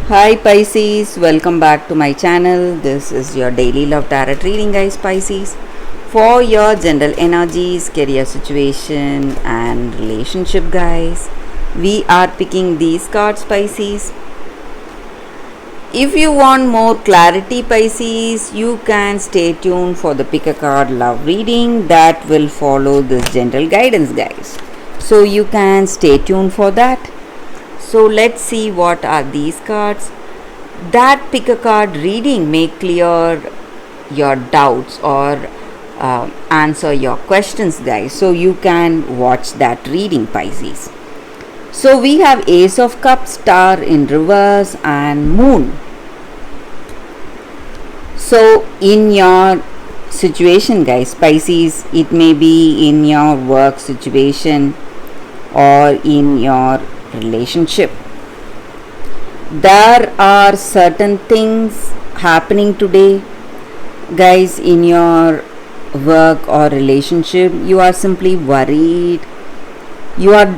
Hi Pisces, welcome back to my channel. This is your daily love tarot reading, guys. Pisces, for your general energies, career situation, and relationship, guys. We are picking these cards, Pisces. If you want more clarity, Pisces, you can stay tuned for the pick a card love reading that will follow this general guidance, guys. So you can stay tuned for that. So let's see what are these cards. That pick a card reading may clear your doubts or answer your questions, guys. So you can watch that reading, Pisces. So we have Ace of Cups, Star in reverse, and Moon. So in your situation, guys, Pisces, it may be in your work situation or in your relationship. There are certain things happening today, guys, in your work or relationship. You are simply worried. You are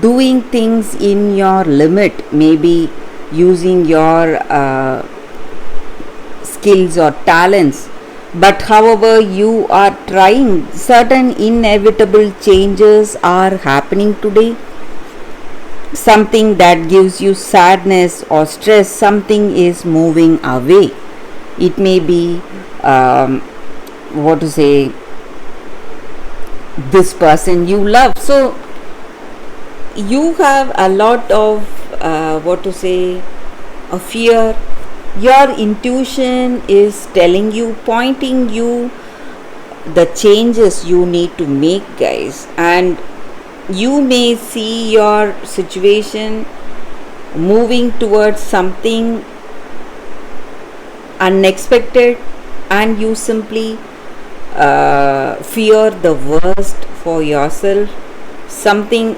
doing things in your limit, maybe using your skills or talents, but however you are trying, certain inevitable changes are happening today. Something that gives you sadness or stress, something is moving away. It may be this person you love. So you have a lot of a fear. Your intuition is telling you, pointing you the changes you need to make, guys, and you may see your situation moving towards something unexpected, and you simply fear the worst for yourself. Something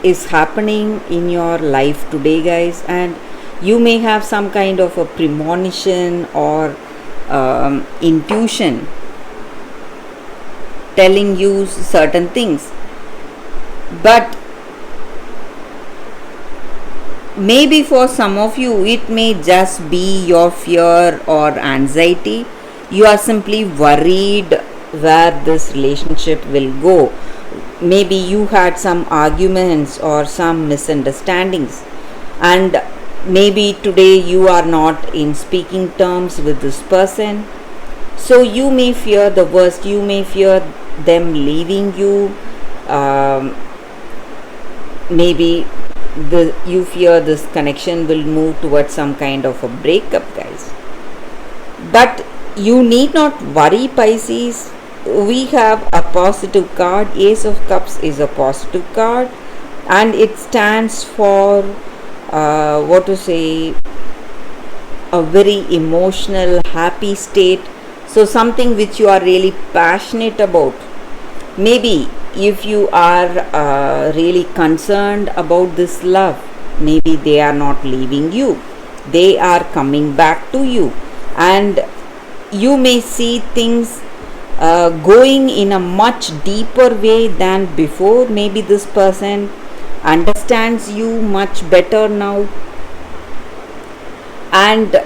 is happening in your life today, guys, and you may have some kind of a premonition or intuition telling you certain things. But maybe for some of you, it may just be your fear or anxiety. You are simply worried where this relationship will go. Maybe you had some arguments or some misunderstandings, and maybe today you are not in speaking terms with this person. So you may fear the worst. You may fear them leaving you. Maybe you fear this connection will move towards some kind of a breakup, guys. But you need not worry, Pisces. We have a positive card. Ace of Cups is a positive card, and it stands for a very emotional, happy state. So something which you are really passionate about. Maybe if you are really concerned about this love, maybe they are not leaving you, they are coming back to you, and you may see things going in a much deeper way than before. Maybe this person understands you much better now, and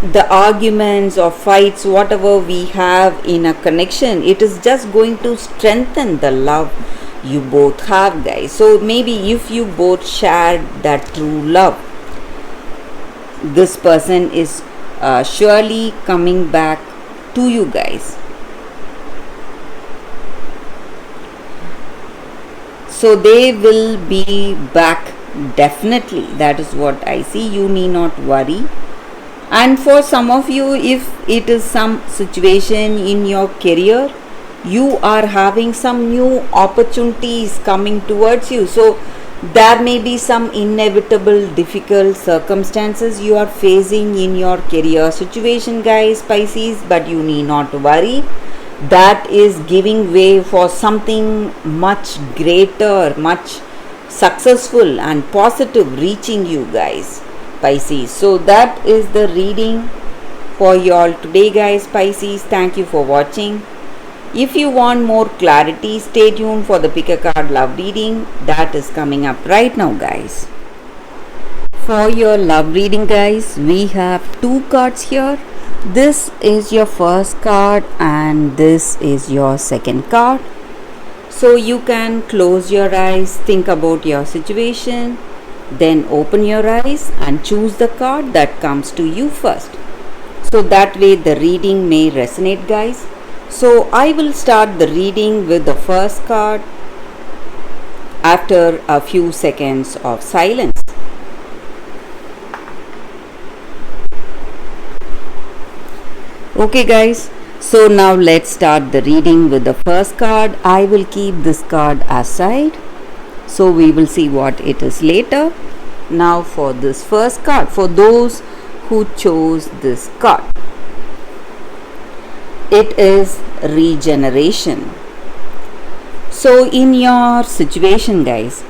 the arguments or fights, whatever we have in a connection, it is just going to strengthen the love you both have, guys. So maybe if you both share that true love, this person is surely coming back to you, guys. So they will be back, definitely. That is what I see. You need not worry. And for some of you, if it is some situation in your career, you are having some new opportunities coming towards you. So there may be some inevitable difficult circumstances you are facing in your career situation, guys, Pisces, but you need not worry. That is giving way for something much greater, much successful and positive reaching you, guys, Pisces. So that is the reading for you all today, guys, Pisces. Thank you for watching. If you want more clarity, stay tuned for the pick a card love reading that is coming up right now, guys. For your love reading, guys, we have two cards here. This is your first card and this is your second card. So you can close your eyes, think about your situation, then open your eyes and choose the card that comes to you first. So that way the reading may resonate, guys. So I will start the reading with the first card after a few seconds of silence. Okay guys, so now let's start the reading with the first card. I will keep this card aside, so we will see what it is later. Now for this first card, for those who chose this card, it is regeneration. So in your situation, guys,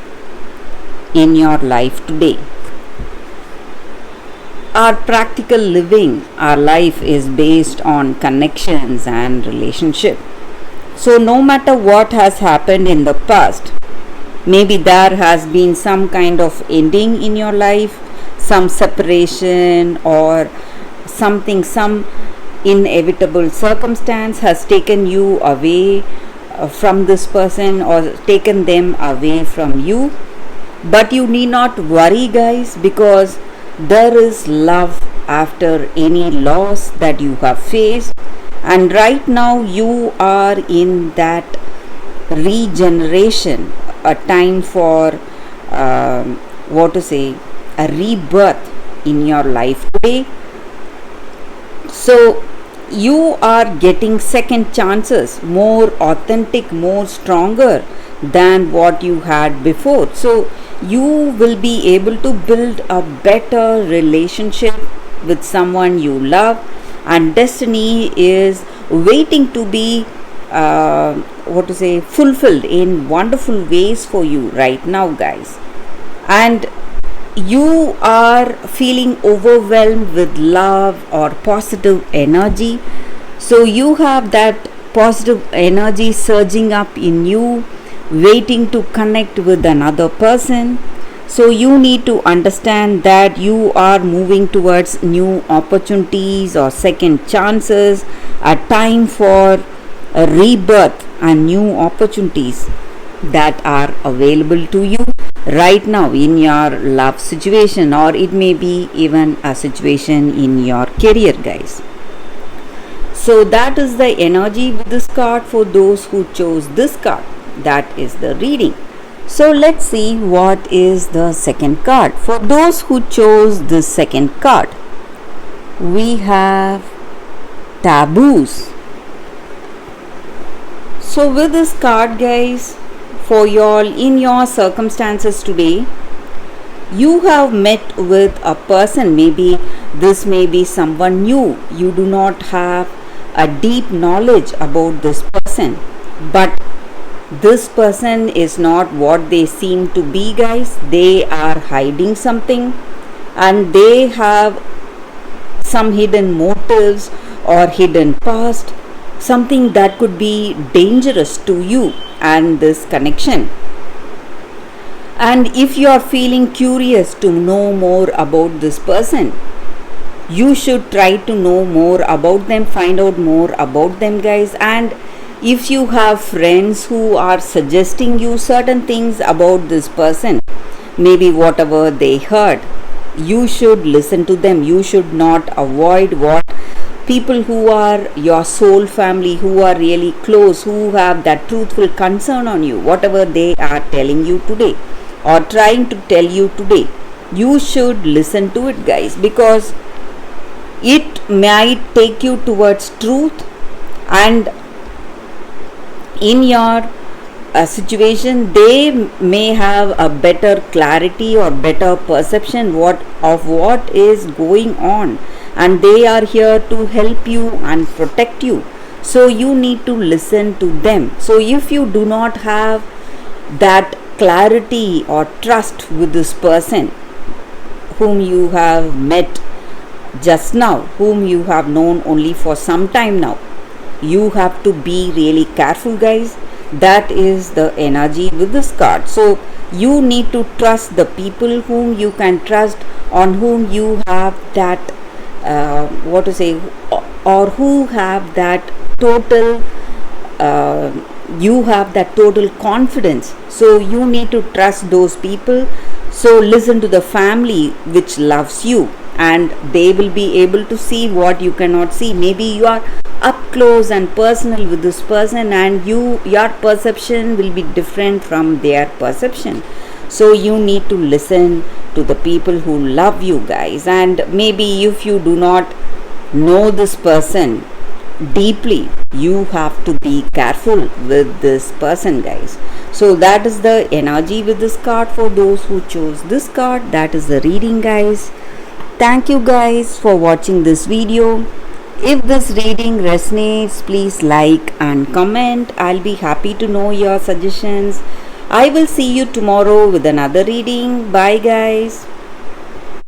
in your life today, our practical living, our life is based on connections and relationship. So no matter what has happened in the past, maybe there has been some kind of ending in your life, some separation or something, some inevitable circumstance has taken you away from this person or taken them away from you. But you need not worry, guys, because there is love after any loss that you have faced, and right now you are in that regeneration, a time for a rebirth in your life today. So you are getting second chances, more authentic, more stronger than what you had before. So you will be able to build a better relationship with someone you love, and destiny is waiting to be fulfilled in wonderful ways for you right now, guys. And you are feeling overwhelmed with love or positive energy, so you have that positive energy surging up in you, waiting to connect with another person. So you need to understand that you are moving towards new opportunities or second chances, a time for a rebirth and new opportunities that are available to you right now in your love situation, or it may be even a situation in your career, guys. So that is the energy with this card for those who chose this card. That is the reading. So let's see what is the second card. For those who chose the second card, we have taboos. So with this card, guys, for y'all in your circumstances today, you have met with a person. Maybe this may be someone new. You do not have a deep knowledge about this person, but this person is not what they seem to be, guys. They are hiding something and they have some hidden motives or hidden past, something that could be dangerous to you and this connection. And if you are feeling curious to know more about this person, you should try to know more about them, find out more about them, guys. And if you have friends who are suggesting you certain things about this person, maybe whatever they heard, you should listen to them. You should not avoid what people who are your soul family, who are really close, who have that truthful concern on you, whatever they are telling you today or trying to tell you today, you should listen to it, guys, because it might take you towards truth. And in your situation, they may have a better clarity or better perception of what is going on, and they are here to help you and protect you. So you need to listen to them. So if you do not have that clarity or trust with this person whom you have met just now, whom you have known only for some time now, you have to be really careful, guys. That is the energy with this card. So you need to trust the people whom you can trust, on whom you have that what to say, or who have that total uh, you have that total confidence. So you need to trust those people. So listen to the family which loves you, and they will be able to see what you cannot see. Maybe you are up close and personal with this person, and your perception will be different from their perception. So you need to listen to the people who love you, guys. And maybe if you do not know this person deeply, you have to be careful with this person, guys. So that is the energy with this card for those who chose this card. That is the reading, guys. Thank you guys for watching this video. If this reading resonates, please like and comment. I'll be happy to know your suggestions. I will see you tomorrow with another reading. Bye guys.